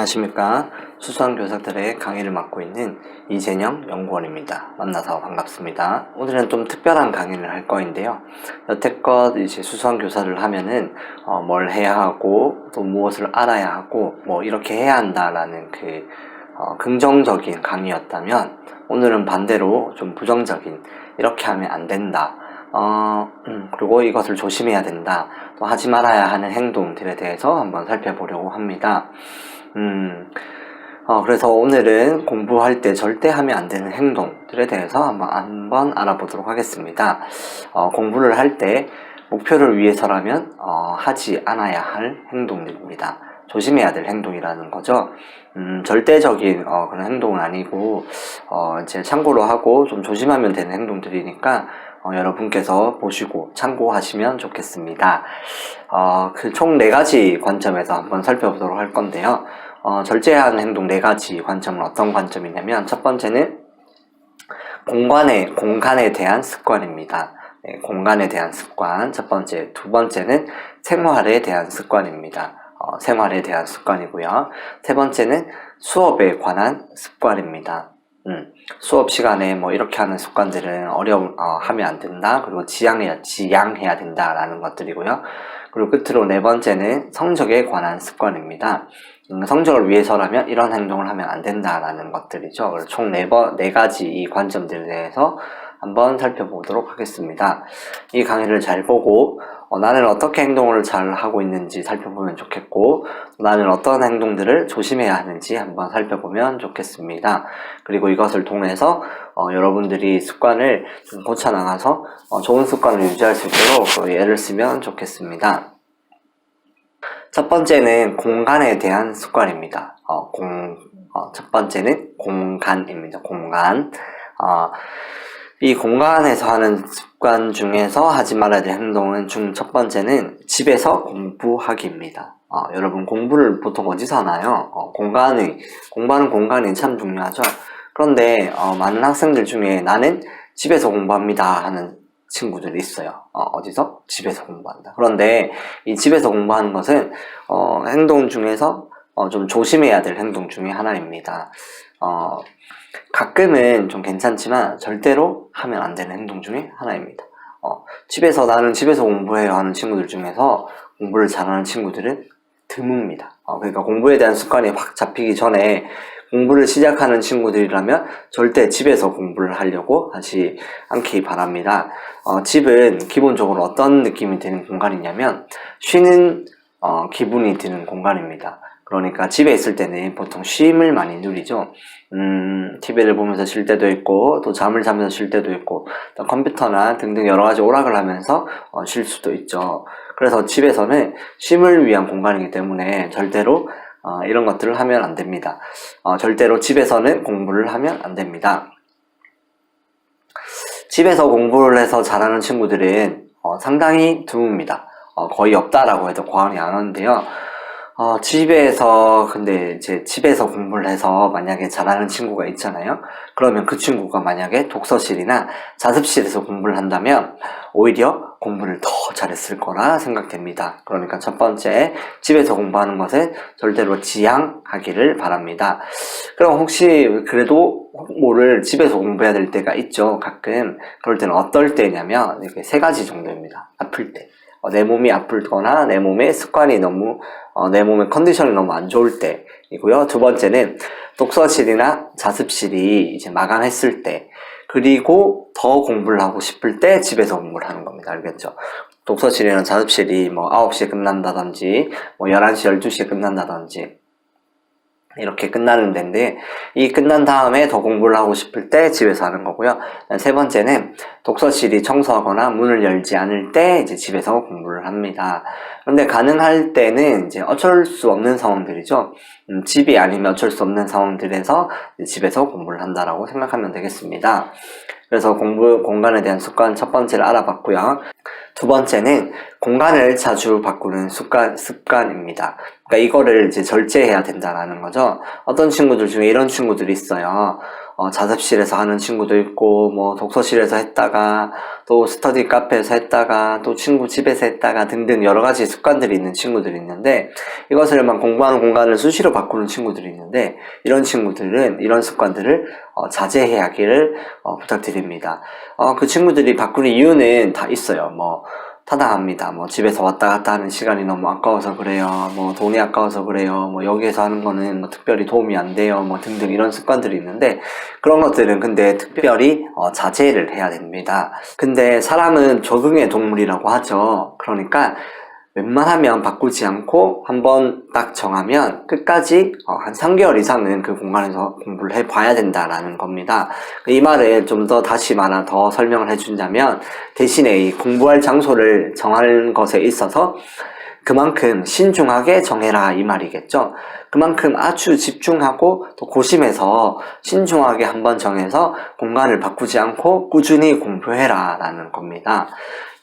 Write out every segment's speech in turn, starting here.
안녕하십니까. 수성교사들의 강의를 맡고 있는 이재영 연구원입니다. 만나서 반갑습니다. 오늘은 좀 특별한 강의를 할 거인데요. 여태껏 이제 수성교사를 하면은 뭘 해야 하고 또 무엇을 알아야 하고 뭐 이렇게 해야 한다라는 긍정적인 강의였다면, 오늘은 반대로 좀 부정적인, 이렇게 하면 안 된다, 그리고 이것을 조심해야 된다, 또 하지 말아야 하는 행동들에 대해서 한번 살펴보려고 합니다. 그래서 오늘은 공부할 때 절대 하면 안 되는 행동들에 대해서 한번 알아보도록 하겠습니다. 공부를 할 때 목표를 위해서라면 하지 않아야 할 행동들입니다. 조심해야 될 행동이라는 거죠. 절대적인 그런 행동은 아니고 이제 참고로 하고 좀 조심하면 되는 행동들이니까 여러분께서 보시고 참고하시면 좋겠습니다. 총 4가지 관점에서 한번 살펴보도록 할 건데요. 절제하는 행동 4가지 관점은 어떤 관점이냐면, 첫 번째는 공간에 대한 습관입니다. 네, 공간에 대한 습관, 첫 번째. 두 번째는 생활에 대한 습관입니다. 생활에 대한 습관이고요. 세 번째는 수업에 관한 습관입니다. 수업 시간에 뭐 이렇게 하는 습관들은 하면 안 된다. 그리고 지양해야 된다라는 것들이고요. 그리고 끝으로 4번째는 성적에 관한 습관입니다. 성적을 위해서라면 이런 행동을 하면 안 된다라는 것들이죠. 그래서 총 4가지 이 관점들에 대해서 한번 살펴보도록 하겠습니다. 이 강의를 잘 보고 나는 어떻게 행동을 잘 하고 있는지 살펴보면 좋겠고, 나는 어떤 행동들을 조심해야 하는지 한번 살펴보면 좋겠습니다. 그리고 이것을 통해서 여러분들이 습관을 좀 고쳐나가서 좋은 습관을 유지할 수 있도록 예를 쓰면 좋겠습니다. 첫 번째는 공간에 대한 습관입니다. 첫 번째는 공간입니다. 공간. 이 공간에서 하는 습관 중에서 하지 말아야 될 행동은 첫 번째는 집에서 공부하기입니다. 여러분, 공부를 보통 어디서 하나요? 공간이 참 중요하죠. 그런데 많은 학생들 중에 나는 집에서 공부합니다 하는 친구들이 있어요. 어디서? 집에서 공부한다. 그런데 이 집에서 공부하는 것은 행동 중에서 좀 조심해야 될 행동 중에 하나입니다. 가끔은 좀 괜찮지만 절대로 하면 안 되는 행동 중에 하나입니다. 나는 집에서 공부해요 하는 친구들 중에서 공부를 잘하는 친구들은 드뭅니다. 그러니까 공부에 대한 습관이 확 잡히기 전에 공부를 시작하는 친구들이라면 절대 집에서 공부를 하려고 하지 않기 바랍니다. 집은 기본적으로 어떤 느낌이 드는 공간이냐면 쉬는 기분이 드는 공간입니다. 그러니까 집에 있을 때는 보통 쉼을 많이 누리죠. TV를 보면서 쉴 때도 있고, 또 잠을 자면서 쉴 때도 있고, 또 컴퓨터나 등등 여러 가지 오락을 하면서 쉴 수도 있죠. 그래서 집에서는 쉼을 위한 공간이기 때문에 절대로 이런 것들을 하면 안 됩니다. 절대로 집에서는 공부를 하면 안 됩니다. 집에서 공부를 해서 잘하는 친구들은 상당히 드뭅니다. 거의 없다라고 해도 과언이 안 하는데요. 근데 이제 집에서 공부를 해서 만약에 잘하는 친구가 있잖아요. 그러면 그 친구가 만약에 독서실이나 자습실에서 공부를 한다면 오히려 공부를 더 잘했을 거라 생각됩니다. 그러니까 첫 번째, 집에서 공부하는 것은 절대로 지양하기를 바랍니다. 그럼 혹시 그래도 뭐를 집에서 공부해야 될 때가 있죠. 가끔. 그럴 때는 어떨 때냐면 이렇게 3가지 정도입니다. 아플 때. 내 몸이 아프거나 내 몸의 내 몸의 컨디션이 너무 안 좋을 때이고요. 두 번째는 독서실이나 자습실이 이제 마감했을 때, 그리고 더 공부를 하고 싶을 때 집에서 공부를 하는 겁니다. 알겠죠? 독서실이나 자습실이 9시에 끝난다든지 11시, 12시에 끝난다든지 이렇게 끝나는 데인데, 이 끝난 다음에 더 공부를 하고 싶을 때 집에서 하는 거고요. 세 번째는 독서실이 청소하거나 문을 열지 않을 때 이제 집에서 공부를 합니다. 그런데 가능할 때는 이제 어쩔 수 없는 상황들이죠. 집이 아니면 어쩔 수 없는 상황들에서 집에서 공부를 한다라고 생각하면 되겠습니다. 그래서 공간에 대한 습관 첫 번째를 알아봤고요. 두 번째는 공간을 자주 바꾸는 습관입니다. 그러니까 이거를 이제 절제해야 된다라는 거죠. 어떤 친구들 중에 이런 친구들이 있어요. 자습실에서 하는 친구도 있고, 뭐 독서실에서 했다가, 또 스터디 카페에서 했다가, 또 친구 집에서 했다가 등등 여러 가지 습관들이 있는 친구들이 있는데, 이것을 막 공부하는 공간을 수시로 바꾸는 친구들이 있는데, 이런 친구들은 이런 습관들을 자제해야 하기를 부탁드립니다. 그 친구들이 바꾸는 이유는 다 있어요. 뭐 타당합니다. 뭐 집에서 왔다 갔다 하는 시간이 너무 아까워서 그래요. 뭐 돈이 아까워서 그래요. 뭐 여기에서 하는 거는 뭐 특별히 도움이 안 돼요. 뭐 등등 이런 습관들이 있는데, 그런 것들은 근데 특별히 자제를 해야 됩니다. 근데 사람은 적응의 동물이라고 하죠. 그러니까 웬만하면 바꾸지 않고 한번 딱 정하면 끝까지 한 3개월 이상은 그 공간에서 공부를 해봐야 된다라는 겁니다. 이 말을 좀 더 다시 더 설명을 해준다면, 대신에 이 공부할 장소를 정하는 것에 있어서 그만큼 신중하게 정해라 이 말이겠죠. 그만큼 아주 집중하고 또 고심해서 신중하게 한번 정해서 공간을 바꾸지 않고 꾸준히 공부해라 라는 겁니다.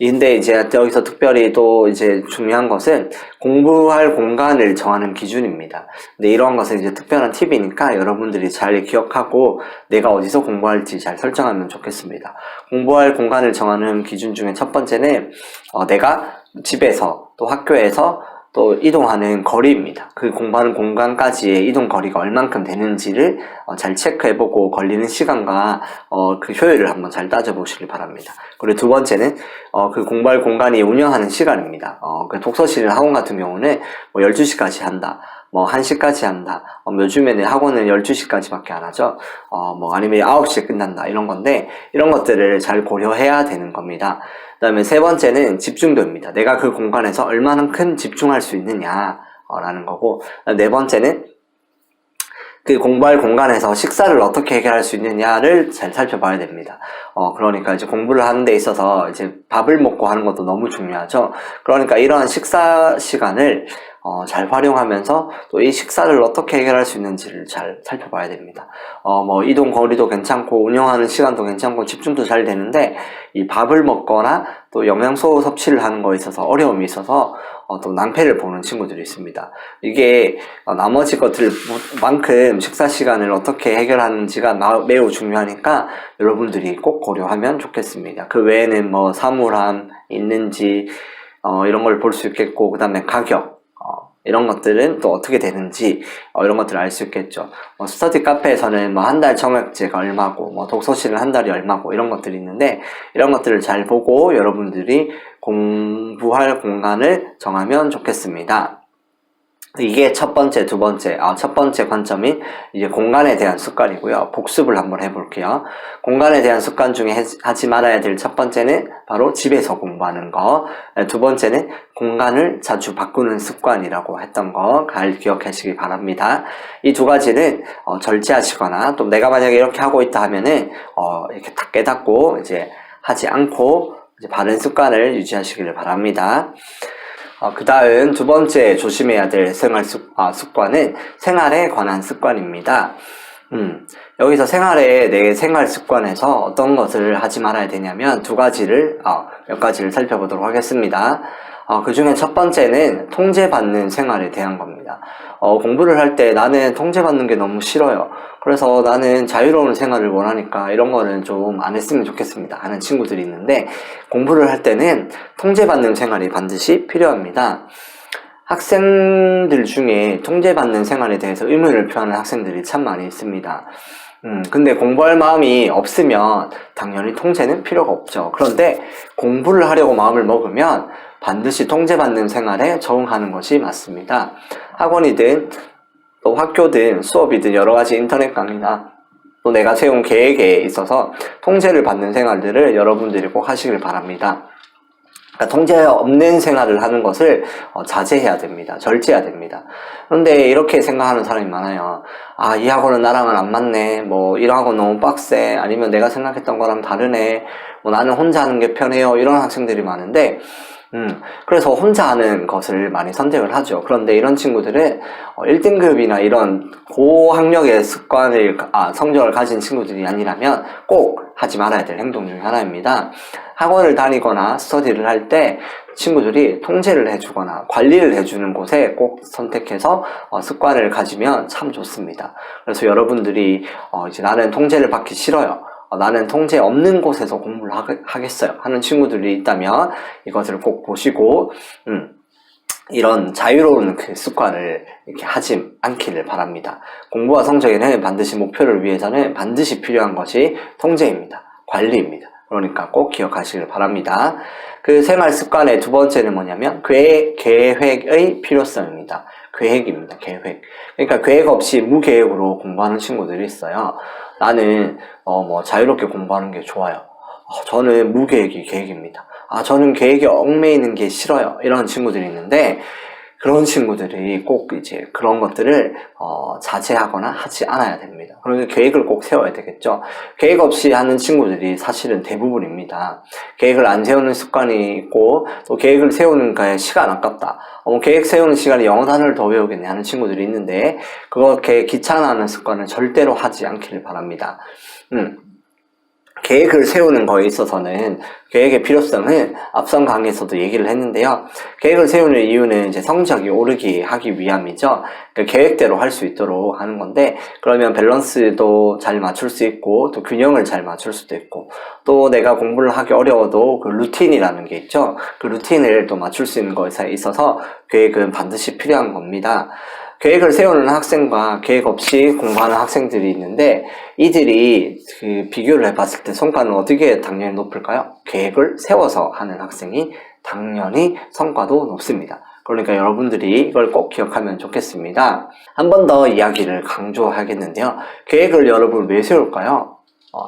근데 이제 여기서 특별히 또 이제 중요한 것은 공부할 공간을 정하는 기준입니다. 근데 이러한 것은 이제 특별한 팁이니까 여러분들이 잘 기억하고 내가 어디서 공부할지 잘 설정하면 좋겠습니다. 공부할 공간을 정하는 기준 중에 첫 번째는 내가 집에서 또 학교에서 또 이동하는 거리입니다. 그 공부하는 공간까지의 이동 거리가 얼만큼 되는지를 잘 체크해보고 걸리는 시간과 그 효율을 한번 잘 따져보시길 바랍니다. 그리고 두 번째는 그 공부할 공간이 운영하는 시간입니다. 그 독서실 학원 같은 경우는 뭐 12시까지 한다, 뭐 1시까지 한다, 요즘에는 학원은 12시까지밖에 안 하죠. 뭐 아니면 9시에 끝난다 이런 건데, 이런 것들을 잘 고려해야 되는 겁니다. 그 다음에 세 번째는 집중도입니다. 내가 그 공간에서 얼마만큼 집중할 수 있느냐 라는 거고, 네 번째는 그 공부할 공간에서 식사를 어떻게 해결할 수 있느냐를 잘 살펴봐야 됩니다. 그러니까 이제 공부를 하는 데 있어서 이제 밥을 먹고 하는 것도 너무 중요하죠. 그러니까 이러한 식사 시간을 잘 활용하면서 또 이 식사를 어떻게 해결할 수 있는지를 잘 살펴봐야 됩니다. 뭐 이동 거리도 괜찮고 운영하는 시간도 괜찮고 집중도 잘 되는데, 이 밥을 먹거나 또 영양소 섭취를 하는 거에 있어서 어려움이 있어서 또 낭패를 보는 친구들이 있습니다. 이게 나머지 것들만큼 식사 시간을 어떻게 해결하는지가 매우 중요하니까 여러분들이 꼭 고려하면 좋겠습니다. 그 외에는 뭐 사물함 있는지 이런 걸 볼 수 있겠고, 그 다음에 가격 이런 것들은 또 어떻게 되는지 이런 것들을 알 수 있겠죠. 스터디 카페에서는 뭐 한 달 청약제가 얼마고, 뭐 독서실은 한 달이 얼마고 이런 것들이 있는데, 이런 것들을 잘 보고 여러분들이 공부할 공간을 정하면 좋겠습니다. 이게 첫 번째, 두 번째, 첫 번째 관점인 이제 공간에 대한 습관이고요. 복습을 한번 해볼게요. 공간에 대한 습관 중에 하지 말아야 될 첫 번째는 바로 집에서 공부하는 거. 두 번째는 공간을 자주 바꾸는 습관이라고 했던 거 잘 기억하시기 바랍니다. 이 두 가지는 절제하시거나, 또 내가 만약에 이렇게 하고 있다 하면은 이렇게 딱 깨닫고 이제 하지 않고 이제 바른 습관을 유지하시기를 바랍니다. 그 다음 두 번째 조심해야 될 습관은 생활에 관한 습관입니다. 여기서 내 생활 습관에서 어떤 것을 하지 말아야 되냐면 몇 가지를 살펴보도록 하겠습니다. 그 중에 첫 번째는 통제받는 생활에 대한 겁니다. 공부를 할 때 나는 통제받는 게 너무 싫어요. 그래서 나는 자유로운 생활을 원하니까 이런 거는 좀 안 했으면 좋겠습니다 하는 친구들이 있는데, 공부를 할 때는 통제받는 생활이 반드시 필요합니다. 학생들 중에 통제받는 생활에 대해서 의문을 표하는 학생들이 참 많이 있습니다. 근데 공부할 마음이 없으면 당연히 통제는 필요가 없죠. 그런데 공부를 하려고 마음을 먹으면 반드시 통제받는 생활에 적응하는 것이 맞습니다. 학원이든 또 학교든 수업이든 여러 가지 인터넷 강의나 또 내가 세운 계획에 있어서 통제를 받는 생활들을 여러분들이 꼭 하시길 바랍니다. 그러니까 통제 없는 생활을 하는 것을 자제해야 됩니다. 절제해야 됩니다. 그런데 이렇게 생각하는 사람이 많아요. 이 학원은 나랑은 안 맞네. 뭐 이 학원 너무 빡세. 아니면 내가 생각했던 거랑 다르네. 뭐 나는 혼자 하는 게 편해요. 이런 학생들이 많은데, 그래서 혼자 하는 것을 많이 선택을 하죠. 그런데 이런 친구들은 1등급이나 이런 고학력의 성적을 가진 친구들이 아니라면 꼭 하지 말아야 될 행동 중에 하나입니다. 학원을 다니거나 스터디를 할 때 친구들이 통제를 해주거나 관리를 해주는 곳에 꼭 선택해서 습관을 가지면 참 좋습니다. 그래서 여러분들이 이제 나는 통제를 받기 싫어요. 나는 통제 없는 곳에서 공부를 하겠어요 하는 친구들이 있다면 이것을 꼭 보시고 이런 자유로운 그 습관을 이렇게 하지 않기를 바랍니다. 공부와 성적에는 반드시 목표를 위해서는 반드시 필요한 것이 통제입니다. 관리입니다. 그러니까 꼭 기억하시길 바랍니다. 그 생활 습관의 두 번째는 뭐냐면 계획의 필요성입니다. 계획입니다. 계획. 그러니까 계획 없이 무계획으로 공부하는 친구들이 있어요. 나는 자유롭게 공부하는 게 좋아요. 저는 무계획이 계획입니다. 저는 계획에 얽매이는 게 싫어요. 이런 친구들이 있는데 그런 친구들이 꼭 이제 그런 것들을 자제하거나 하지 않아야 됩니다. 그러면 계획을 꼭 세워야 되겠죠. 계획 없이 하는 친구들이 사실은 대부분입니다. 계획을 안 세우는 습관이 있고 또 계획을 세우는 거에 시간 아깝다. 계획 세우는 시간에 영어 단어를 더 외우겠네 하는 친구들이 있는데 그렇게 귀찮아하는 습관을 절대로 하지 않기를 바랍니다. 계획을 세우는 거에 있어서는 계획의 필요성은 앞선 강의에서도 얘기를 했는데요. 계획을 세우는 이유는 이제 성적이 오르게 하기 위함이죠. 그러니까 계획대로 할 수 있도록 하는 건데 그러면 밸런스도 잘 맞출 수 있고 또 균형을 잘 맞출 수도 있고 또 내가 공부를 하기 어려워도 그 루틴이라는 게 있죠. 그 루틴을 또 맞출 수 있는 것에 있어서 계획은 반드시 필요한 겁니다. 계획을 세우는 학생과 계획 없이 공부하는 학생들이 있는데 이들이 그 비교를 해봤을 때 성과는 어떻게 당연히 높을까요? 계획을 세워서 하는 학생이 당연히 성과도 높습니다. 그러니까 여러분들이 이걸 꼭 기억하면 좋겠습니다. 한 번 더 이야기를 강조하겠는데요. 계획을 여러분 왜 세울까요?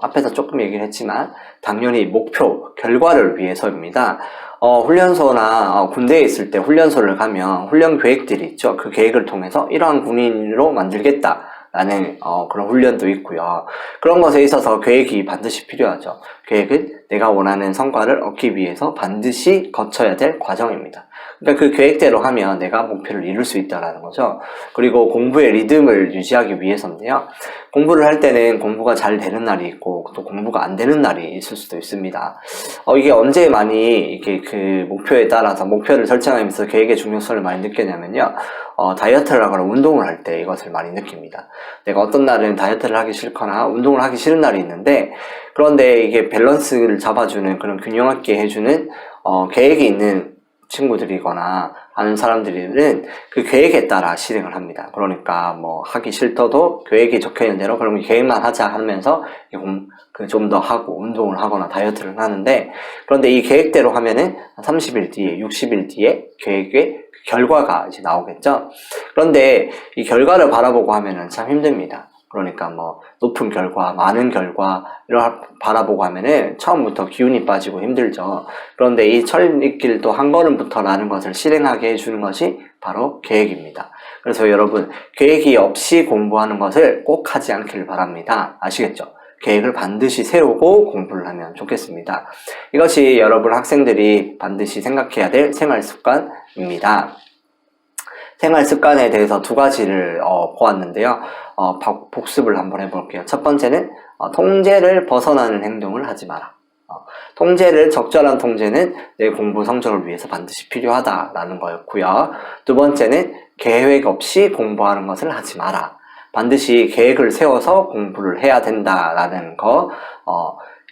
앞에서 조금 얘기를 했지만 당연히 목표, 결과를 위해서입니다. 훈련소나 군대에 있을 때 훈련소를 가면 훈련 계획들이 있죠. 그 계획을 통해서 이러한 군인으로 만들겠다 라는 그런 훈련도 있고요. 그런 것에 있어서 계획이 반드시 필요하죠. 계획은 내가 원하는 성과를 얻기 위해서 반드시 거쳐야 될 과정입니다. 그러니까 그 계획대로 하면 내가 목표를 이룰 수 있다는 거죠. 그리고 공부의 리듬을 유지하기 위해서인데요. 공부를 할 때는 공부가 잘 되는 날이 있고 또 공부가 안 되는 날이 있을 수도 있습니다. 이게 언제 많이 이게 그 목표에 따라서 목표를 설정하면서 계획의 중요성을 많이 느끼냐면요. 다이어트를 하거나 운동을 할 때 이것을 많이 느낍니다. 내가 어떤 날은 다이어트를 하기 싫거나 운동을 하기 싫은 날이 있는데 그런데 이게 밸런스를 잡아주는 그런 균형 있게 해주는 계획이 있는 친구들이거나 하는 사람들은 그 계획에 따라 실행을 합니다. 그러니까 하기 싫더라도 계획이 적혀있는 대로 그러면 계획만 하자 하면서 좀 더 하고 운동을 하거나 다이어트를 하는데 그런데 이 계획대로 하면은 30일 뒤에 60일 뒤에 계획의 결과가 이제 나오겠죠. 그런데 이 결과를 바라보고 하면은 참 힘듭니다. 그러니까 높은 결과, 많은 결과 이걸 바라보고 하면은 처음부터 기운이 빠지고 힘들죠. 그런데 이 철입길도 한 걸음부터라는 것을 실행하게 해주는 것이 바로 계획입니다. 그래서 여러분 계획이 없이 공부하는 것을 꼭 하지 않기를 바랍니다. 아시겠죠? 계획을 반드시 세우고 공부를 하면 좋겠습니다. 이것이 여러분 학생들이 반드시 생각해야 될 생활 습관입니다. 생활 습관에 대해서 두 가지를 보았는데요. 복습을 한번 해볼게요. 첫 번째는 통제를 벗어나는 행동을 하지 마라. 적절한 통제는 내 공부 성적을 위해서 반드시 필요하다라는 거였고요. 두 번째는 계획 없이 공부하는 것을 하지 마라. 반드시 계획을 세워서 공부를 해야 된다라는 거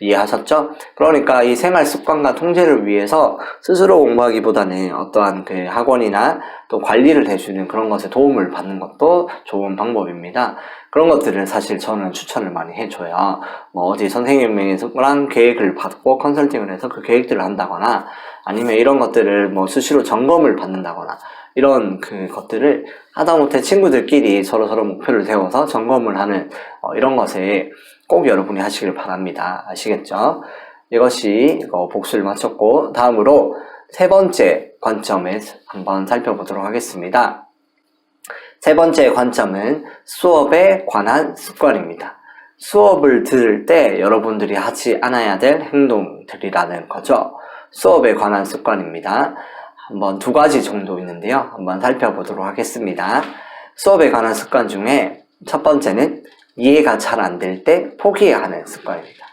이해하셨죠? 그러니까 이 생활 습관과 통제를 위해서 스스로 공부하기보다는 어떠한 그 학원이나 또 관리를 해주는 그런 것에 도움을 받는 것도 좋은 방법입니다. 그런 것들을 사실 저는 추천을 많이 해줘요. 어디 선생님이랑 계획을 받고 컨설팅을 해서 그 계획들을 한다거나 아니면 이런 것들을 수시로 점검을 받는다거나 이런 그 것들을 하다못해 친구들끼리 서로 목표를 세워서 점검을 하는 이런 것에 꼭 여러분이 하시길 바랍니다. 아시겠죠? 이것이 복수를 마쳤고 다음으로 세 번째 관점에 한번 살펴보도록 하겠습니다. 세 번째 관점은 수업에 관한 습관입니다. 수업을 들을 때 여러분들이 하지 않아야 될 행동들이라는 거죠. 수업에 관한 습관입니다. 한번 두 가지 정도 있는데요. 한번 살펴보도록 하겠습니다. 수업에 관한 습관 중에 첫 번째는 이해가 잘 안 될 때 포기하는 습관입니다.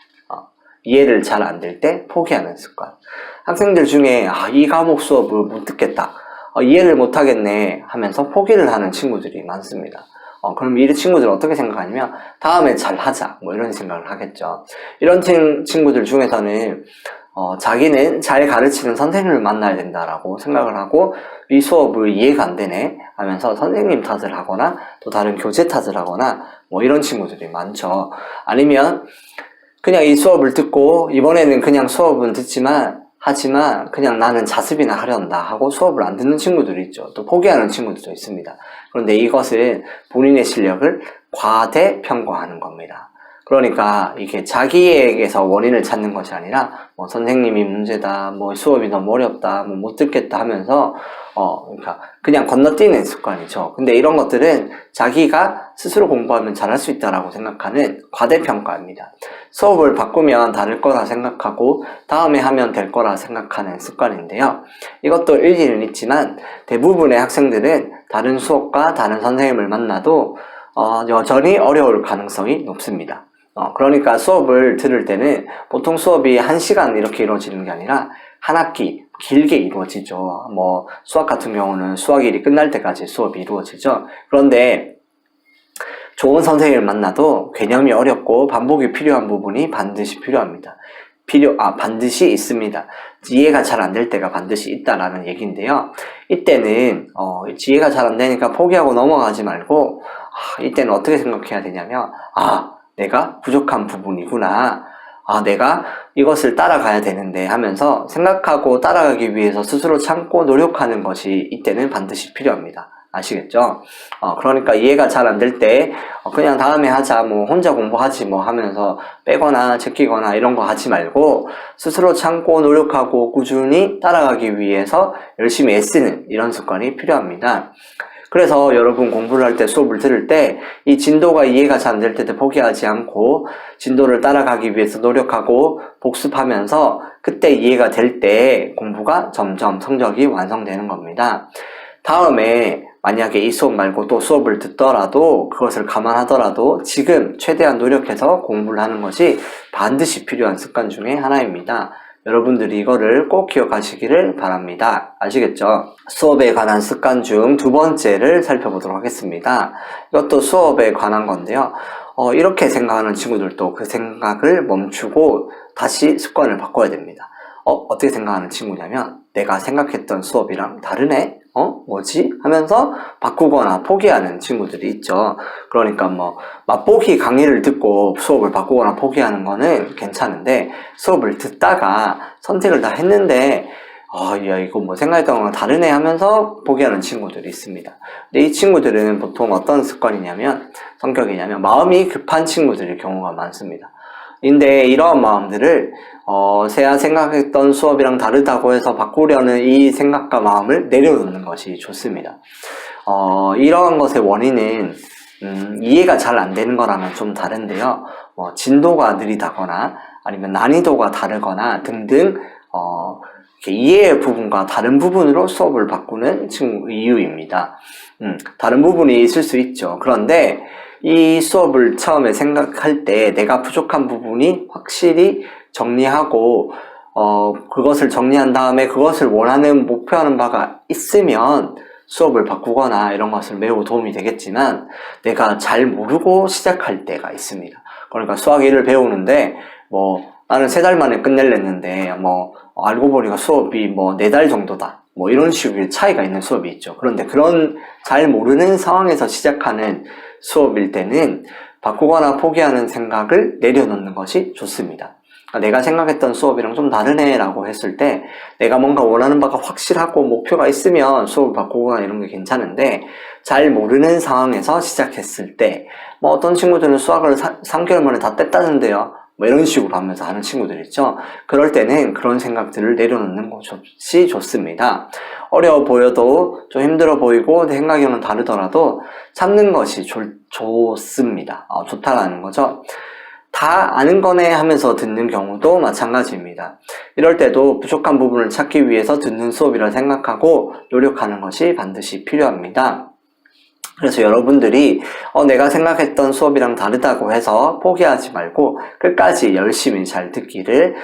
이해를 잘 안 될 때 포기하는 습관. 학생들 중에 이 과목 수업을 못 듣겠다, 이해를 못 하겠네 하면서 포기를 하는 친구들이 많습니다. 그럼 이 친구들은 어떻게 생각하냐면 다음에 잘 하자 뭐 이런 생각을 하겠죠. 이런 친구들 중에서는 자기는 잘 가르치는 선생님을 만나야 된다라고 생각을 하고 이 수업을 이해가 안 되네 하면서 선생님 탓을 하거나 또 다른 교재 탓을 하거나 뭐 이런 친구들이 많죠. 아니면 그냥 이 수업을 듣고 이번에는 그냥 수업은 하지만 그냥 나는 자습이나 하려한다 하고 수업을 안 듣는 친구들이 있죠. 또 포기하는 친구들도 있습니다. 그런데 이것은 본인의 실력을 과대평가하는 겁니다. 그러니까 이게 자기에게서 원인을 찾는 것이 아니라 뭐 선생님이 문제다, 뭐 수업이 너무 어렵다, 뭐 못 듣겠다 하면서 그러니까 그냥 건너뛰는 습관이죠. 근데 이런 것들은 자기가 스스로 공부하면 잘할 수 있다라고 생각하는 과대평가입니다. 수업을 바꾸면 다를 거라 생각하고 다음에 하면 될 거라 생각하는 습관인데요. 이것도 일리는 있지만 대부분의 학생들은 다른 수업과 다른 선생님을 만나도 여전히 어려울 가능성이 높습니다. 그러니까 수업을 들을 때는 보통 수업이 1시간 이렇게 이루어지는 게 아니라 한 학기 길게 이루어지죠. 뭐 수학 같은 경우는 수학일이 끝날 때까지 수업이 이루어지죠. 그런데 좋은 선생님을 만나도 개념이 어렵고 반복이 필요한 부분이 반드시 필요합니다. 반드시 있습니다. 이해가 잘 안 될 때가 반드시 있다라는 얘기인데요. 이때는 이해가 잘 안 되니까 포기하고 넘어가지 말고 이때는 어떻게 생각해야 되냐면 내가 부족한 부분이구나, 내가 이것을 따라가야 되는데 하면서 생각하고 따라가기 위해서 스스로 참고 노력하는 것이 이때는 반드시 필요합니다. 아시겠죠? 그러니까 이해가 잘 안 될 때 그냥 다음에 하자, 뭐 혼자 공부하지 뭐 하면서 빼거나 제끼거나 이런 거 하지 말고 스스로 참고 노력하고 꾸준히 따라가기 위해서 열심히 애쓰는 이런 습관이 필요합니다. 그래서 여러분 공부를 할 때, 수업을 들을 때 이 진도가 이해가 잘 안 될 때도 포기하지 않고 진도를 따라가기 위해서 노력하고 복습하면서 그때 이해가 될 때 공부가 점점 성적이 완성되는 겁니다. 다음에 만약에 이 수업 말고 또 수업을 듣더라도 그것을 감안하더라도 지금 최대한 노력해서 공부를 하는 것이 반드시 필요한 습관 중에 하나입니다. 여러분들이 이거를 꼭 기억하시기를 바랍니다. 아시겠죠? 수업에 관한 습관 중 두 번째를 살펴보도록 하겠습니다. 이것도 수업에 관한 건데요. 이렇게 생각하는 친구들도 그 생각을 멈추고 다시 습관을 바꿔야 됩니다. 어떻게 생각하는 친구냐면 내가 생각했던 수업이랑 다르네? 뭐지? 하면서 바꾸거나 포기하는 친구들이 있죠. 그러니까 뭐 맛보기 강의를 듣고 수업을 바꾸거나 포기하는 거는 괜찮은데 수업을 듣다가 선택을 다 했는데 야 이거 뭐 생각했던 거랑 다르네 하면서 포기하는 친구들이 있습니다. 근데 이 친구들은 보통 어떤 성격이냐면 마음이 급한 친구들일 경우가 많습니다. 근데 이러한 마음들을 제가 생각했던 수업이랑 다르다고 해서 바꾸려는 이 생각과 마음을 내려놓는 것이 좋습니다. 이러한 것의 원인은 이해가 잘 안 되는 거랑은 좀 다른데요. 진도가 느리다거나 아니면 난이도가 다르거나 등등 이해의 부분과 다른 부분으로 수업을 바꾸는 이유입니다. 다른 부분이 있을 수 있죠. 그런데 이 수업을 처음에 생각할 때 내가 부족한 부분이 확실히 정리하고 그것을 정리한 다음에 그것을 원하는 목표하는 바가 있으면 수업을 바꾸거나 이런 것을 매우 도움이 되겠지만 내가 잘 모르고 시작할 때가 있습니다. 그러니까 수학 1을 배우는데 나는 3달 만에 끝낼랬는데 알고 보니까 수업이 4달 정도다, 이런 식의 차이가 있는 수업이 있죠. 그런데 그런 잘 모르는 상황에서 시작하는 수업일 때는 바꾸거나 포기하는 생각을 내려놓는 것이 좋습니다. 그러니까 내가 생각했던 수업이랑 좀 다르네 라고 했을 때 내가 뭔가 원하는 바가 확실하고 목표가 있으면 수업을 바꾸거나 이런 게 괜찮은데 잘 모르는 상황에서 시작했을 때 어떤 친구들은 수학을 3개월 만에 다 뗐다는데요, 이런 식으로 하면서 하는 친구들 있죠. 그럴 때는 그런 생각들을 내려놓는 것이 좋습니다. 어려워 보여도 좀 힘들어 보이고 내 생각이랑 다르더라도 참는 것이 좋습니다. 좋다라는 거죠. 다 아는 거네 하면서 듣는 경우도 마찬가지입니다. 이럴 때도 부족한 부분을 찾기 위해서 듣는 수업이라 생각하고 노력하는 것이 반드시 필요합니다. 그래서 여러분들이 내가 생각했던 수업이랑 다르다고 해서 포기하지 말고 끝까지 열심히 잘 듣기를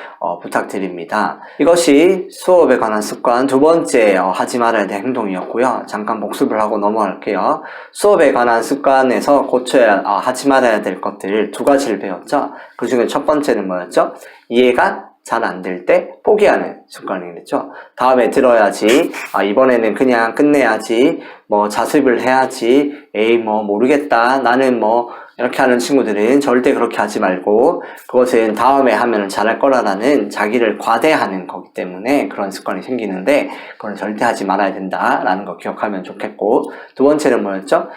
부탁드립니다. 이것이 수업에 관한 습관 두 번째 하지 말아야 될 행동이었고요. 잠깐 복습을 하고 넘어갈게요. 수업에 관한 습관에서 고쳐야 하지 말아야 될 것들 두 가지를 배웠죠. 그 중에 첫 번째는 뭐였죠? 이해가 잘 안 될 때 포기하는 습관이겠죠. 다음에 들어야지, 이번에는 그냥 끝내야지, 뭐 자습을 해야지, 에이 뭐 모르겠다, 나는 뭐 이렇게 하는 친구들은 절대 그렇게 하지 말고 그것은 다음에 하면 잘할 거라는 자기를 과대하는 거기 때문에 그런 습관이 생기는데 그건 절대 하지 말아야 된다라는 거 기억하면 좋겠고, 두 번째는 뭐였죠?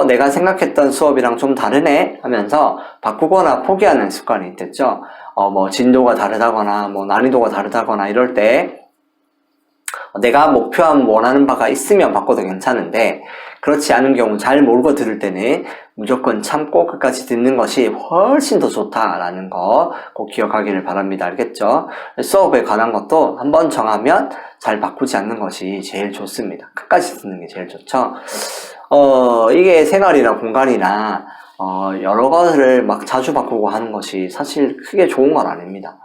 내가 생각했던 수업이랑 좀 다르네 하면서 바꾸거나 포기하는 습관이 있겠죠. 뭐 진도가 다르다거나 뭐 난이도가 다르다거나 이럴 때 내가 목표한 원하는 바가 있으면 바꿔도 괜찮은데 그렇지 않은 경우 잘 모르고 들을 때는 무조건 참고 끝까지 듣는 것이 훨씬 더 좋다라는 거 꼭 기억하기를 바랍니다. 알겠죠? 수업에 관한 것도 한번 정하면 잘 바꾸지 않는 것이 제일 좋습니다. 끝까지 듣는 게 제일 좋죠. 이게 생활이나 공간이나 여러 가지를 막 자주 바꾸고 하는 것이 사실 크게 좋은 건 아닙니다.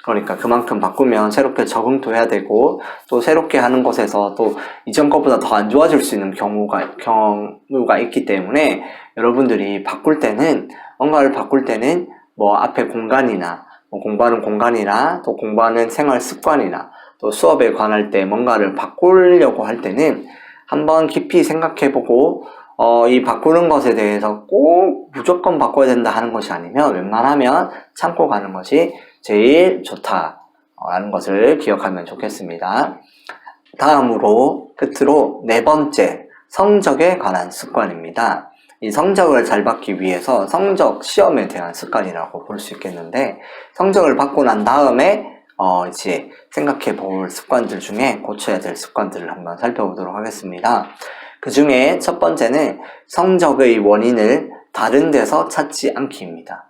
그러니까 그만큼 바꾸면 새롭게 적응도 해야 되고 또 새롭게 하는 것에서 또 이전 것보다 더 안 좋아질 수 있는 경우가 있기 때문에 여러분들이 뭔가를 바꿀 때는 뭐 앞에 공간이나 뭐 공부하는 공간이나 또 공부하는 생활 습관이나 또 수업에 관할 때 뭔가를 바꾸려고 할 때는 한번 깊이 생각해보고 이 바꾸는 것에 대해서 꼭 무조건 바꿔야 된다 하는 것이 아니면 웬만하면 참고 가는 것이 제일 좋다라는 것을 기억하면 좋겠습니다. 다음으로 끝으로 네 번째, 성적에 관한 습관입니다. 이 성적을 잘 받기 위해서 성적 시험에 대한 습관이라고 볼 수 있겠는데, 성적을 받고 난 다음에 이제 생각해 볼 습관들 중에 고쳐야 될 습관들을 한번 살펴보도록 하겠습니다. 그 중에 첫 번째는 성적의 원인을 다른 데서 찾지 않기입니다.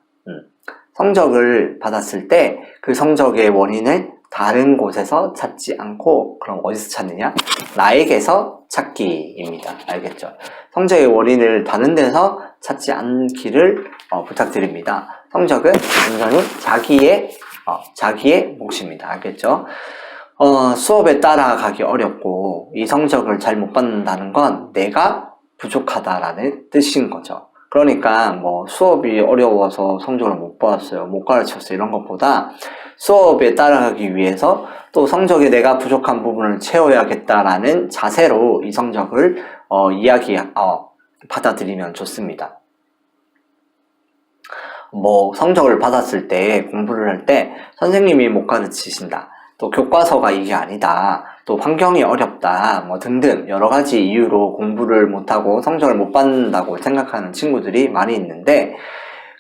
성적을 받았을 때 그 성적의 원인을 다른 곳에서 찾지 않고 그럼 어디서 찾느냐? 나에게서 찾기입니다. 알겠죠? 성적의 원인을 다른 데서 찾지 않기를 부탁드립니다. 성적은 완전히 자기의 몫입니다. 알겠죠? 수업에 따라가기 어렵고 이 성적을 잘 못 받는다는 건 내가 부족하다라는 뜻인 거죠. 그러니까 뭐 수업이 어려워서 성적을 못 받았어요, 못 가르쳤어요 이런 것보다 수업에 따라가기 위해서 또 성적에 내가 부족한 부분을 채워야겠다라는 자세로 이 성적을 받아들이면 좋습니다. 뭐 성적을 받았을 때 공부를 할 때 선생님이 못 가르치신다, 또 교과서가 이게 아니다, 또 환경이 어렵다, 뭐 등등 여러 가지 이유로 공부를 못하고 성적을 못 받는다고 생각하는 친구들이 많이 있는데,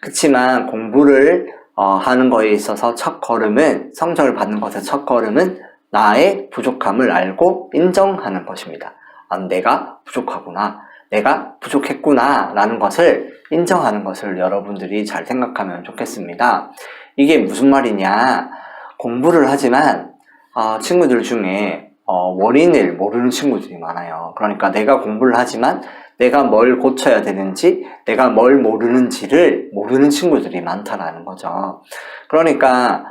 그치만 공부를 하는 거에 있어서 성적을 받는 것의 첫 걸음은 나의 부족함을 알고 인정하는 것입니다. 내가 부족하구나, 내가 부족했구나 라는 것을 인정하는 것을 여러분들이 잘 생각하면 좋겠습니다. 이게 무슨 말이냐, 공부를 하지만 친구들 중에 원인을 모르는 친구들이 많아요. 그러니까 내가 공부를 하지만 내가 뭘 고쳐야 되는지, 내가 뭘 모르는지를 모르는 친구들이 많다라는 거죠. 그러니까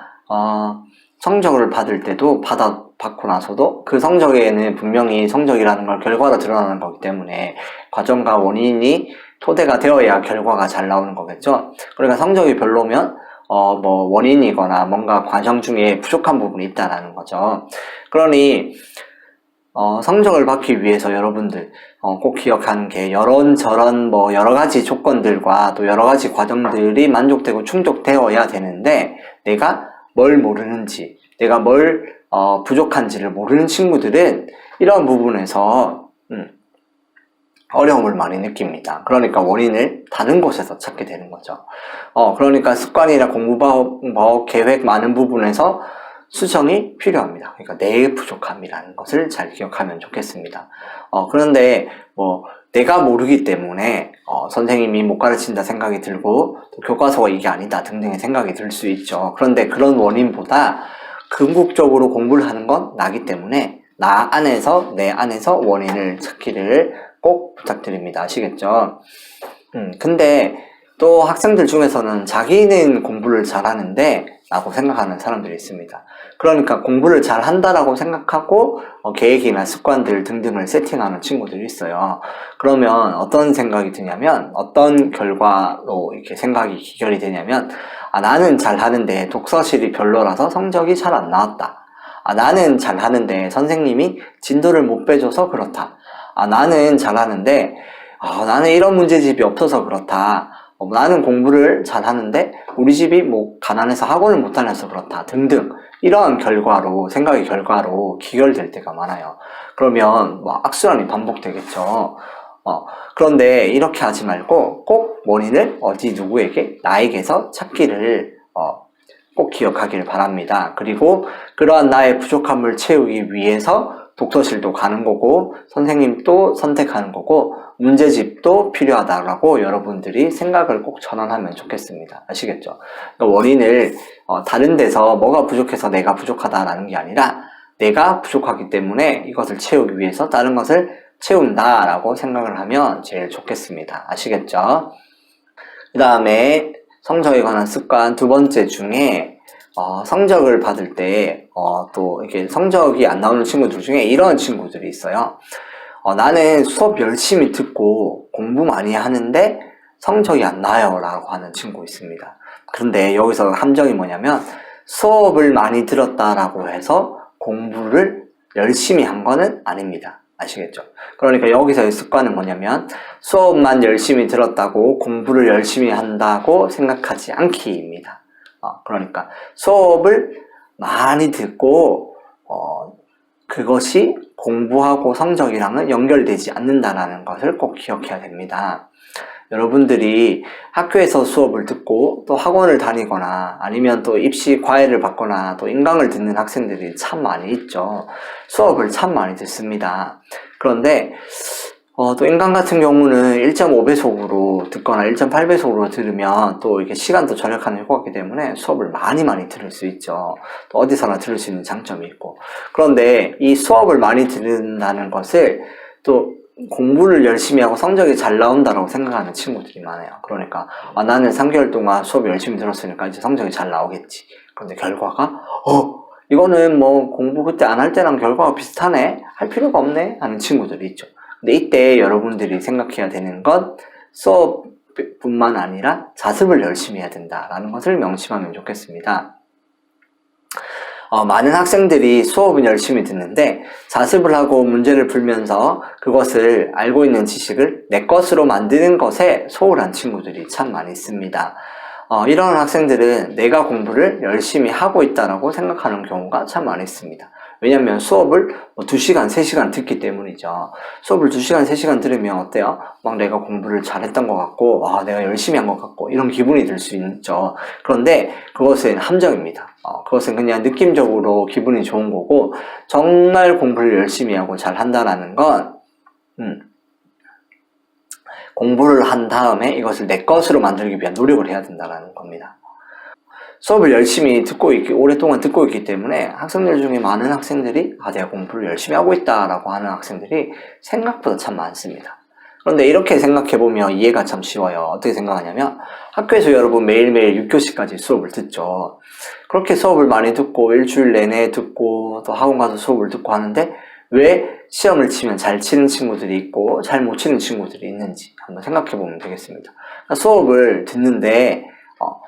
성적을 받을 때도 받고 나서도 그 성적에는 분명히 성적이라는 걸 결과로 드러나는 거기 때문에 과정과 원인이 토대가 되어야 결과가 잘 나오는 거겠죠. 그러니까 성적이 별로면 뭐 원인이거나 뭔가 과정 중에 부족한 부분이 있다라는 거죠. 그러니 성적을 받기 위해서 여러분들 꼭 기억하는 게 이런저런 뭐 여러 가지 조건들과 또 여러 가지 과정들이 만족되고 충족되어야 되는데 내가 뭘 모르는지, 내가 뭘 부족한지를 모르는 친구들은 이런 부분에서 어려움을 많이 느낍니다. 그러니까 원인을 다른 곳에서 찾게 되는 거죠. 그러니까 습관이나 공부 방법, 계획 많은 부분에서 수정이 필요합니다. 그러니까 내 부족함이라는 것을 잘 기억하면 좋겠습니다. 그런데 뭐 내가 모르기 때문에 선생님이 못 가르친다 생각이 들고 또 교과서가 이게 아니다 등등의 생각이 들 수 있죠. 그런데 그런 원인보다 궁극적으로 공부를 하는 건 나기 때문에 내 안에서 원인을 찾기를 꼭 부탁드립니다. 아시겠죠? 근데 또 학생들 중에서는 자기는 공부를 잘하는데 라고 생각하는 사람들이 있습니다. 그러니까 공부를 잘한다라고 생각하고 계획이나 습관들 등등을 세팅하는 친구들이 있어요. 그러면 어떤 생각이 드냐면, 어떤 결과로 이렇게 생각이 기결이 되냐면, 나는 잘하는데 독서실이 별로라서 성적이 잘 안 나왔다. 나는 잘하는데 선생님이 진도를 못 빼줘서 그렇다. 나는 잘하는데 나는 이런 문제집이 없어서 그렇다. 나는 공부를 잘하는데 우리 집이 뭐 가난해서 학원을 못 다녀서 그렇다 등등, 이러한 결과로, 생각의 결과로 기결될 때가 많아요. 그러면 뭐 악순환이 반복되겠죠. 그런데 이렇게 하지 말고 꼭 원인을 어디 누구에게, 나에게서 찾기를 꼭 기억하기를 바랍니다. 그리고 그러한 나의 부족함을 채우기 위해서 독서실도 가는 거고, 선생님도 선택하는 거고, 문제집도 필요하다라고 여러분들이 생각을 꼭 전환하면 좋겠습니다. 아시겠죠? 그러니까 원인을 다른 데서 뭐가 부족해서 내가 부족하다라는 게 아니라, 내가 부족하기 때문에 이것을 채우기 위해서 다른 것을 채운다라고 생각을 하면 제일 좋겠습니다. 아시겠죠? 그 다음에 성적에 관한 습관 두 번째 중에 성적을 받을 때 또 이렇게 성적이 안 나오는 친구들 중에 이런 친구들이 있어요. 나는 수업 열심히 듣고 공부 많이 하는데 성적이 안 나요 라고 하는 친구 있습니다. 그런데 여기서 함정이 뭐냐면, 수업을 많이 들었다라고 해서 공부를 열심히 한 거는 아닙니다. 아시겠죠? 그러니까 여기서의 습관은 뭐냐면, 수업만 열심히 들었다고 공부를 열심히 한다고 생각하지 않기입니다. 그러니까 수업을 많이 듣고 그것이 공부하고 성적이랑은 연결되지 않는다는 것을 꼭 기억해야 됩니다. 여러분들이 학교에서 수업을 듣고 또 학원을 다니거나 아니면 또 입시 과외를 받거나 또 인강을 듣는 학생들이 참 많이 있죠. 수업을 참 많이 듣습니다. 그런데 또 인강 같은 경우는 1.5배속으로 듣거나 1.8배속으로 들으면 또 이렇게 시간도 절약하는 효과가 있기 때문에 수업을 많이 들을 수 있죠. 또 어디서나 들을 수 있는 장점이 있고. 그런데 이 수업을 많이 듣는다는 것을 또 공부를 열심히 하고 성적이 잘 나온다고 생각하는 친구들이 많아요. 그러니까 나는 3개월 동안 수업 열심히 들었으니까 이제 성적이 잘 나오겠지. 그런데 결과가 이거는 뭐 공부 그때 안 할 때랑 결과가 비슷하네, 할 필요가 없네 하는 친구들이 있죠. 근데 이때 여러분들이 생각해야 되는 건 수업뿐만 아니라 자습을 열심히 해야 된다라는 것을 명심하면 좋겠습니다. 많은 학생들이 수업은 열심히 듣는데 자습을 하고 문제를 풀면서 그것을 알고 있는 지식을 내 것으로 만드는 것에 소홀한 친구들이 참 많이 있습니다. 이런 학생들은 내가 공부를 열심히 하고 있다고 생각하는 경우가 참 많이 있습니다. 왜냐면 수업을 2시간, 3시간 듣기 때문이죠. 수업을 2시간, 3시간 들으면 어때요? 막 내가 공부를 잘했던 것 같고, 내가 열심히 한 것 같고, 이런 기분이 들 수 있죠. 그런데 그것은 함정입니다. 그것은 그냥 느낌적으로 기분이 좋은 거고, 정말 공부를 열심히 하고 잘 한다라는 건, 공부를 한 다음에 이것을 내 것으로 만들기 위한 노력을 해야 된다는 겁니다. 수업을 열심히 오랫동안 듣고 있기 때문에 학생들 중에 많은 학생들이 내가 공부를 열심히 하고 있다라고 하는 학생들이 생각보다 참 많습니다. 그런데 이렇게 생각해보면 이해가 참 쉬워요. 어떻게 생각하냐면, 학교에서 여러분 매일매일 6교시까지 수업을 듣죠. 그렇게 수업을 많이 듣고 일주일 내내 듣고 또 학원 가서 수업을 듣고 하는데 왜 시험을 치면 잘 치는 친구들이 있고 잘 못 치는 친구들이 있는지 한번 생각해보면 되겠습니다. 그러니까 수업을 듣는데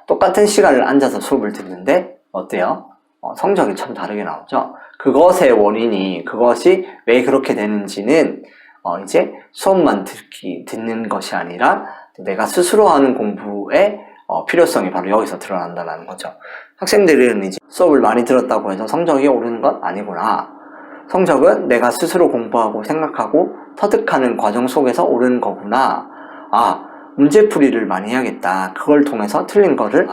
똑같은 시간을 앉아서 수업을 듣는데 어때요? 성적이 참 다르게 나오죠. 그것의 원인이, 그것이 왜 그렇게 되는지는 이제 수업만 듣는 것이 아니라 내가 스스로 하는 공부의 필요성이 바로 여기서 드러난다는 거죠. 학생들은 이제 수업을 많이 들었다고 해서 성적이 오르는 건 아니구나. 성적은 내가 스스로 공부하고 생각하고 터득하는 과정 속에서 오르는 거구나. 문제풀이를 많이 해야겠다. 그걸 통해서 틀린 거를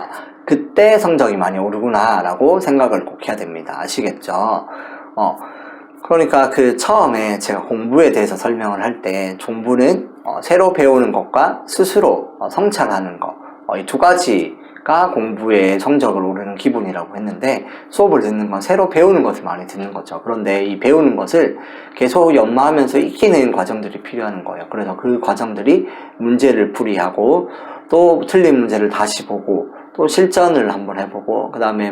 그때 성적이 많이 오르구나 라고 생각을 꼭 해야 됩니다. 아시겠죠? 그러니까 처음에 제가 공부에 대해서 설명을 할 때 공부는 새로 배우는 것과 스스로 성찰하는 것, 이 두 가지 가 공부의 성적을 오르는 기분이라고 했는데, 수업을 듣는 건 새로 배우는 것을 많이 듣는 거죠. 그런데 이 배우는 것을 계속 연마하면서 익히는 과정들이 필요한 거예요. 그래서 그 과정들이 문제를 풀이하고, 또 틀린 문제를 다시 보고, 또 실전을 한번 해보고, 그 다음에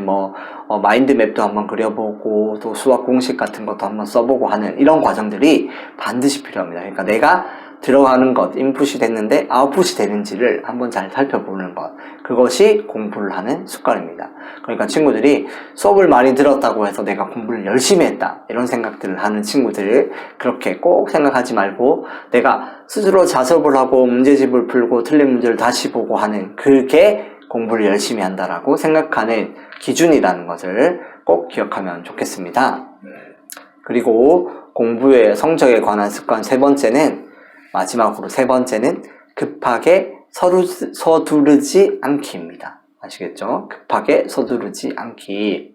마인드맵도 한번 그려보고, 또 수학 공식 같은 것도 한번 써보고 하는 이런 과정들이 반드시 필요합니다. 그러니까 내가 들어가는 것, 인풋이 됐는데 아웃풋이 되는지를 한번 잘 살펴보는 것, 그것이 공부를 하는 습관입니다. 그러니까 친구들이 수업을 많이 들었다고 해서 내가 공부를 열심히 했다, 이런 생각들을 하는 친구들을 그렇게 꼭 생각하지 말고, 내가 스스로 자습을 하고 문제집을 풀고 틀린 문제를 다시 보고 하는, 그게 공부를 열심히 한다라고 생각하는 기준이라는 것을 꼭 기억하면 좋겠습니다. 그리고 공부의 성적에 관한 습관 마지막으로 세 번째는 급하게 서두르지 않기입니다. 아시겠죠? 급하게 서두르지 않기.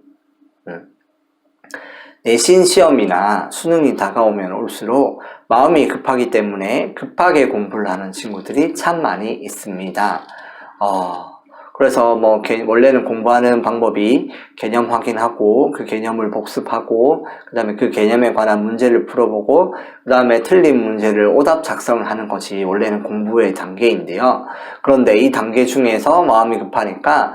내신 시험이나 수능이 다가오면 올수록 마음이 급하기 때문에 급하게 공부를 하는 친구들이 참 많이 있습니다. 그래서 원래는 공부하는 방법이 개념 확인하고, 그 개념을 복습하고, 그 다음에 그 개념에 관한 문제를 풀어보고, 그 다음에 틀린 문제를 오답 작성을 하는 것이 원래는 공부의 단계인데요. 그런데 이 단계 중에서 마음이 급하니까,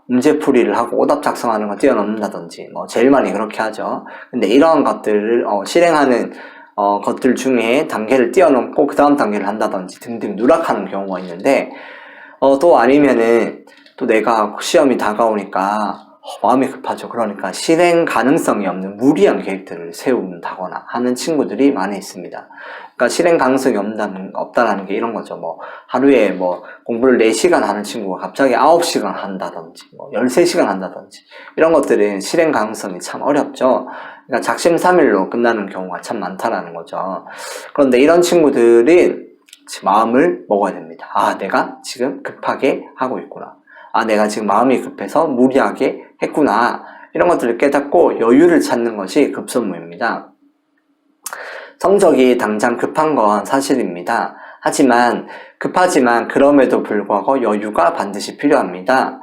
문제풀이를 하고 오답 작성하는 걸 뛰어넘는다든지, 제일 많이 그렇게 하죠. 근데 이러한 것들을, 실행하는, 것들 중에 단계를 뛰어넘고 그 다음 단계를 한다든지 등등 누락하는 경우가 있는데, 또 아니면은 또 내가 시험이 다가오니까 마음이 급하죠. 그러니까 실행 가능성이 없는 무리한 계획들을 세운다거나 하는 친구들이 많이 있습니다. 그러니까 실행 가능성이 없다라는 게 이런 거죠. 하루에 공부를 4시간 하는 친구가 갑자기 9시간 한다든지 13시간 한다든지, 이런 것들은 실행 가능성이 참 어렵죠. 그러니까 작심삼일로 끝나는 경우가 참 많다라는 거죠. 그런데 이런 친구들은 마음을 먹어야 됩니다. 내가 지금 급하게 하고 있구나. 내가 지금 마음이 급해서 무리하게 했구나. 이런 것들을 깨닫고 여유를 찾는 것이 급선무입니다. 성적이 당장 급한 건 사실입니다. 하지만 급하지만 그럼에도 불구하고 여유가 반드시 필요합니다.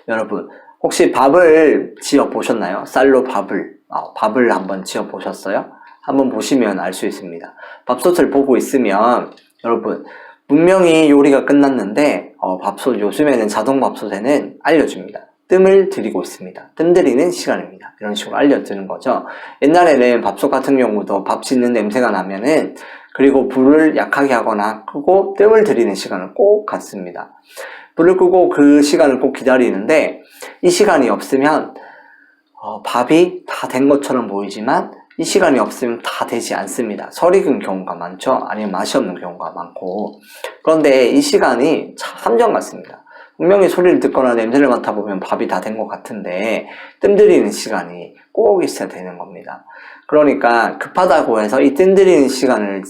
여러분, 혹시 밥을 지어 보셨나요? 쌀로 밥을 한번 지어 보셨어요? 한번 보시면 알 수 있습니다. 밥솥을 보고 있으면 여러분, 분명히 요리가 끝났는데 요즘에는 자동밥솥에는 알려줍니다. 뜸을 들이고 있습니다. 뜸 들이는 시간입니다. 이런 식으로 알려주는 거죠. 옛날에는 밥솥 같은 경우도 밥 짓는 냄새가 나면은, 그리고 불을 약하게 하거나 끄고 뜸을 들이는 시간을 꼭 갖습니다. 불을 끄고 그 시간을 꼭 기다리는데, 이 시간이 없으면 밥이 다 된 것처럼 보이지만 이 시간이 없으면 다 되지 않습니다. 설이 익은 경우가 많죠. 아니면 맛이 없는 경우가 많고. 그런데 이 시간이 참 함정 같습니다. 분명히 소리를 듣거나 냄새를 맡아보면 밥이 다 된 것 같은데 뜸 들이는 시간이 꼭 있어야 되는 겁니다. 그러니까 급하다고 해서 이 뜸 들이는 시간을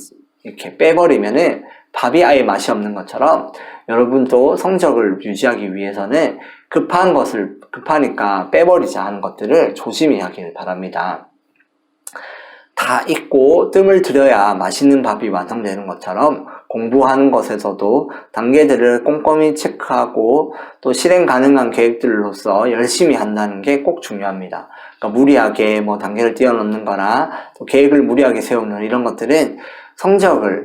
이렇게 빼버리면은 밥이 아예 맛이 없는 것처럼, 여러분도 성적을 유지하기 위해서는 급하니까 빼버리자 하는 것들을 조심히 하길 바랍니다. 다 익고 뜸을 들여야 맛있는 밥이 완성되는 것처럼, 공부하는 것에서도 단계들을 꼼꼼히 체크하고 또 실행 가능한 계획들로서 열심히 한다는 게 꼭 중요합니다. 그러니까 무리하게 단계를 뛰어넘는 거나 또 계획을 무리하게 세우는 이런 것들은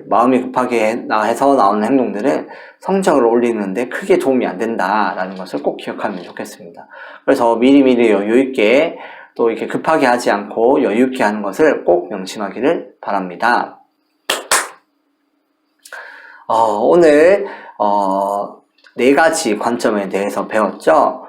마음이 급하게 해서 나오는 행동들은 성적을 올리는데 크게 도움이 안 된다라는 것을 꼭 기억하면 좋겠습니다. 그래서 미리미리 여유있게, 또 이렇게 급하게 하지 않고 여유있게 하는 것을 꼭 명심하기를 바랍니다. 오늘 4가지 관점에 대해서 배웠죠.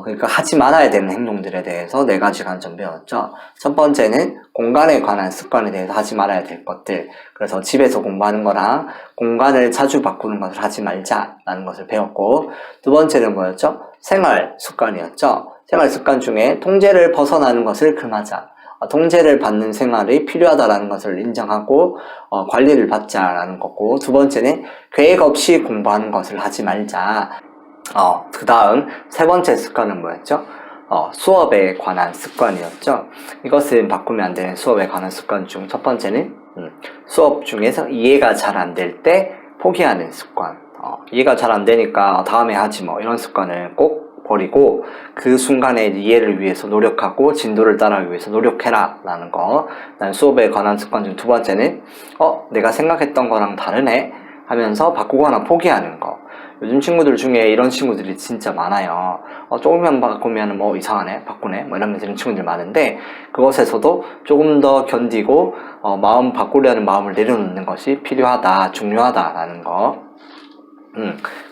그러니까 하지 말아야 되는 행동들에 대해서 4가지 관점 배웠죠. 첫 번째는 공간에 관한 습관에 대해서 하지 말아야 될 것들. 그래서 집에서 공부하는 거랑 공간을 자주 바꾸는 것을 하지 말자라는 것을 배웠고, 두 번째는 뭐였죠? 생활 습관이었죠. 생활 습관 중에 통제를 벗어나는 것을 금하자. 통제를 받는 생활이 필요하다라는 것을 인정하고 관리를 받자라는 거고, 두 번째는 계획 없이 공부하는 것을 하지 말자. 그 다음 세 번째 습관은 뭐였죠? 수업에 관한 습관이었죠. 이것은 바꾸면 안 되는 수업에 관한 습관 중 첫 번째는 수업 중에서 이해가 잘 안 될 때 포기하는 습관. 이해가 잘 안 되니까 다음에 하지 뭐 이런 습관을 꼭 버리고 그 순간의 이해를 위해서 노력하고 진도를 따라가기 위해서 노력해라 라는 거. 그다음에 수업에 관한 습관 중 두 번째는 내가 생각했던 거랑 다르네 하면서 바꾸거나 포기하는 거. 요즘 친구들 중에 이런 친구들이 진짜 많아요. 조금만 바꾸면 뭐 이상하네, 바꾸네, 뭐 이러면서 이런 친구들 많은데, 그것에서도 조금 더 견디고, 마음 바꾸려는 마음을 내려놓는 것이 필요하다, 중요하다라는 거.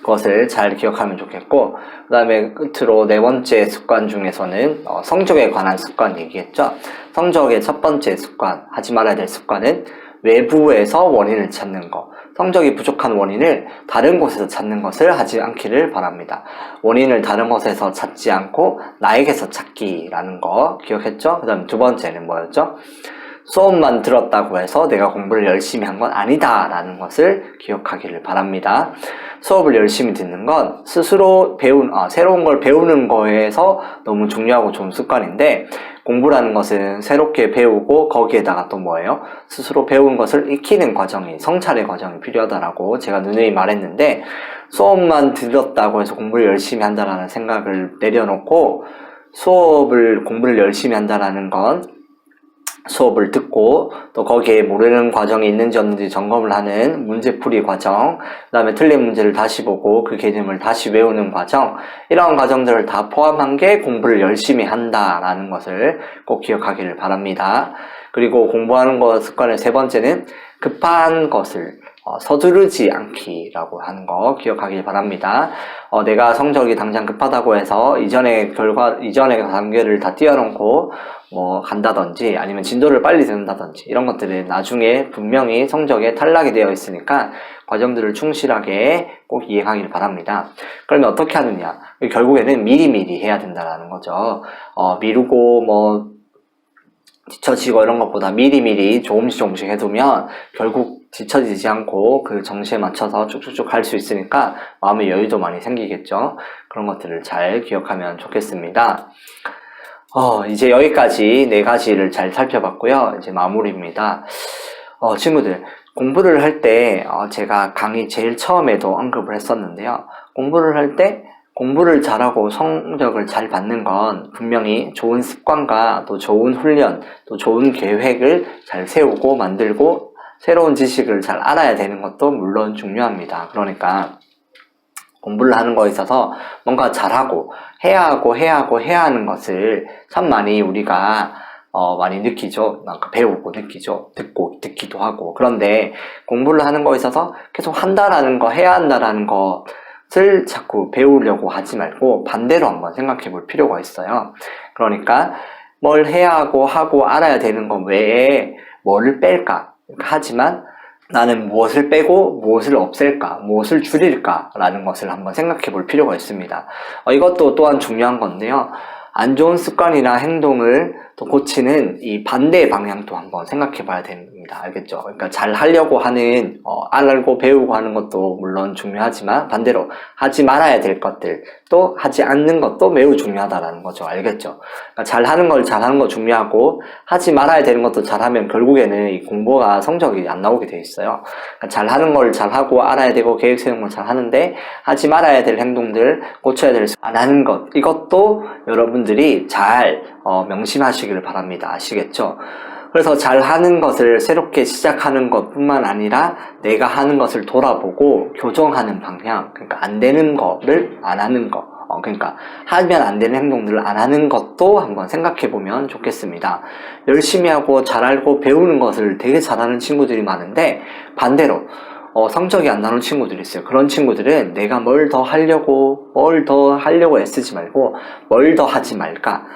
그것을 잘 기억하면 좋겠고, 그 다음에 끝으로 네 번째 습관 중에서는 성적에 관한 습관 얘기했죠. 성적의 첫 번째 습관, 하지 말아야 될 습관은 외부에서 원인을 찾는 거. 성적이 부족한 원인을 다른 곳에서 찾는 것을 하지 않기를 바랍니다. 원인을 다른 곳에서 찾지 않고 나에게서 찾기라는 거 기억했죠? 그 다음 두 번째는 뭐였죠? 수업만 들었다고 해서 내가 공부를 열심히 한 건 아니다 라는 것을 기억하기를 바랍니다. 수업을 열심히 듣는 건 스스로 새로운 걸 배우는 거에서 너무 중요하고 좋은 습관인데, 공부라는 것은 새롭게 배우고 거기에다가 또 뭐예요? 스스로 배운 것을 익히는 과정이, 성찰의 과정이 필요하다라고 제가 누누이 말했는데, 수업만 들었다고 해서 공부를 열심히 한다라는 생각을 내려놓고 공부를 열심히 한다라는 건 수업을 듣고 또 거기에 모르는 과정이 있는지 없는지 점검을 하는 문제풀이 과정, 그 다음에 틀린 문제를 다시 보고 그 개념을 다시 외우는 과정, 이런 과정들을 다 포함한 게 공부를 열심히 한다라는 것을 꼭 기억하기를 바랍니다. 그리고 공부하는 것 습관의 세 번째는 급한 것을 서두르지 않기라고 하는 거 기억하길 바랍니다. 내가 성적이 당장 급하다고 해서 이전의 단계를 다 뛰어넘고 간다든지 아니면 진도를 빨리 듣는다든지 이런 것들은 나중에 분명히 성적에 탈락이 되어 있으니까 과정들을 충실하게 꼭 이행하길 바랍니다. 그러면 어떻게 하느냐? 결국에는 미리미리 해야 된다는 거죠. 미루고 뒤처지고 이런 것보다 미리미리 조금씩 해두면 결국 지쳐지지 않고 그 정시에 맞춰서 쭉쭉쭉 할 수 있으니까 마음의 여유도 많이 생기겠죠. 그런 것들을 잘 기억하면 좋겠습니다. 이제 여기까지 네 가지를 잘 살펴봤고요. 이제 마무리입니다. 친구들, 공부를 할 때 제가 강의 제일 처음에도 언급을 했었는데요. 공부를 할 때 공부를 잘하고 성적을 잘 받는 건 분명히 좋은 습관과 또 좋은 훈련, 또 좋은 계획을 잘 세우고 만들고 새로운 지식을 잘 알아야 되는 것도 물론 중요합니다. 그러니까 공부를 하는 거에 있어서 뭔가 잘하고 해야 하는 것을 참 많이 우리가 많이 느끼죠. 배우고 느끼죠. 듣기도 하고. 그런데 공부를 하는 거에 있어서 계속 한다라는 거, 해야 한다라는 것을 자꾸 배우려고 하지 말고 반대로 한번 생각해 볼 필요가 있어요. 그러니까 뭘 해야 하고 알아야 되는 것 외에 뭐를 뺄까? 하지만 나는 무엇을 빼고 무엇을 없앨까, 무엇을 줄일까 라는 것을 한번 생각해 볼 필요가 있습니다. 이것도 또한 중요한 건데요. 안 좋은 습관이나 행동을 또 고치는 이 반대의 방향도 한번 생각해 봐야 됩니다. 알겠죠? 그러니까 잘 하려고 하는, 알고 배우고 하는 것도 물론 중요하지만 반대로 하지 말아야 될 것들, 또 하지 않는 것도 매우 중요하다라는 거죠. 알겠죠? 그러니까 잘 하는 걸 잘하는 거 중요하고 하지 말아야 되는 것도 잘하면 결국에는 이 공부가 성적이 안 나오게 돼 있어요. 그러니까 잘 하는 걸 잘하고 알아야 되고 계획 세우는 걸 잘 하는데 하지 말아야 될 행동들, 고쳐야 될 안 하는 것, 이것도 여러분들이 잘 명심하시기를 바랍니다. 아시겠죠? 그래서 잘 하는 것을 새롭게 시작하는 것뿐만 아니라 내가 하는 것을 돌아보고 교정하는 방향, 그러니까 안 되는 거를 안 하는 거, 그러니까 하면 안 되는 행동들을 안 하는 것도 한번 생각해 보면 좋겠습니다. 열심히 하고 잘 알고 배우는 것을 되게 잘하는 친구들이 많은데 반대로 성적이 안 나오는 친구들이 있어요. 그런 친구들은 내가 뭘 더 하려고 애쓰지 말고 뭘 더 하지 말까?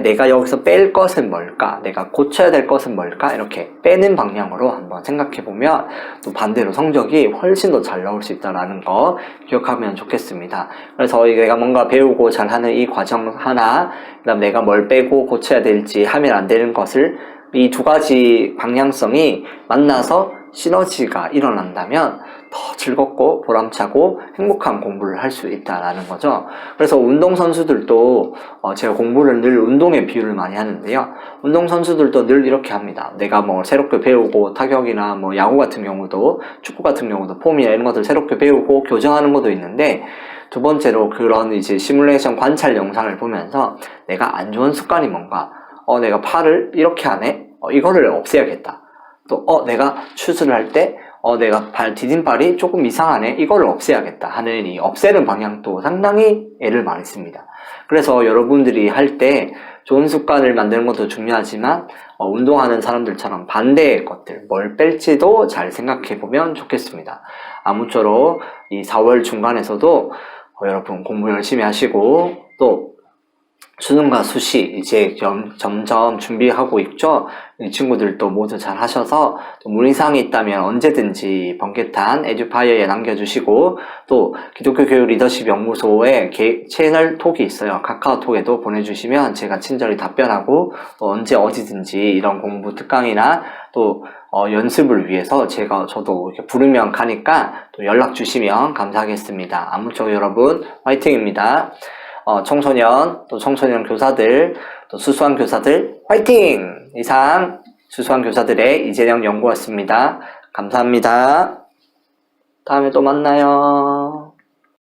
내가 여기서 뺄 것은 뭘까? 내가 고쳐야 될 것은 뭘까? 이렇게 빼는 방향으로 한번 생각해보면 또 반대로 성적이 훨씬 더 잘 나올 수 있다는 거 기억하면 좋겠습니다. 그래서 내가 뭔가 배우고 잘하는 이 과정 하나, 그 다음 내가 뭘 빼고 고쳐야 될지 하면 안 되는 것을 이 두 가지 방향성이 만나서 시너지가 일어난다면 더 즐겁고 보람차고 행복한 공부를 할 수 있다라는 거죠. 그래서 운동선수들도 제가 공부를 늘 운동에 비유를 많이 하는데요. 운동선수들도 늘 이렇게 합니다. 내가 뭐 새롭게 배우고 타격이나 뭐 야구 같은 경우도 축구 같은 경우도 폼이나 이런 것들 새롭게 배우고 교정하는 것도 있는데 두 번째로 그런 이제 시뮬레이션 관찰 영상을 보면서 내가 안 좋은 습관이 뭔가 내가 팔을 이렇게 하네? 이거를 없애야겠다. 또 내가 추스를 할 때 내가 디딤발이 조금 이상하네? 이거를 없애야겠다 하는 이 없애는 방향도 상당히 애를 많이 씁니다. 그래서 여러분들이 할 때 좋은 습관을 만드는 것도 중요하지만 운동하는 사람들처럼 반대의 것들, 뭘 뺄지도 잘 생각해 보면 좋겠습니다. 아무쪼록 이 4월 중간에서도 여러분 공부 열심히 하시고 또 수능과 수시 이제 점점 준비하고 있죠. 이 친구들도 모두 잘 하셔서 또 문의사항이 있다면 언제든지 번개탄 에듀파이어에 남겨주시고 또 기독교 교육 리더십 연구소에 채널 톡이 있어요. 카카오톡에도 보내주시면 제가 친절히 답변하고 또 언제 어디든지 이런 공부 특강이나 또 연습을 위해서 저도 이렇게 부르면 가니까 또 연락 주시면 감사하겠습니다. 아무쪼록 여러분 화이팅입니다. 청소년, 또 청소년 교사들, 또 수수한 교사들, 화이팅! 이상 수수한 교사들의 이재령 연구원이었습니다. 감사합니다. 다음에 또 만나요.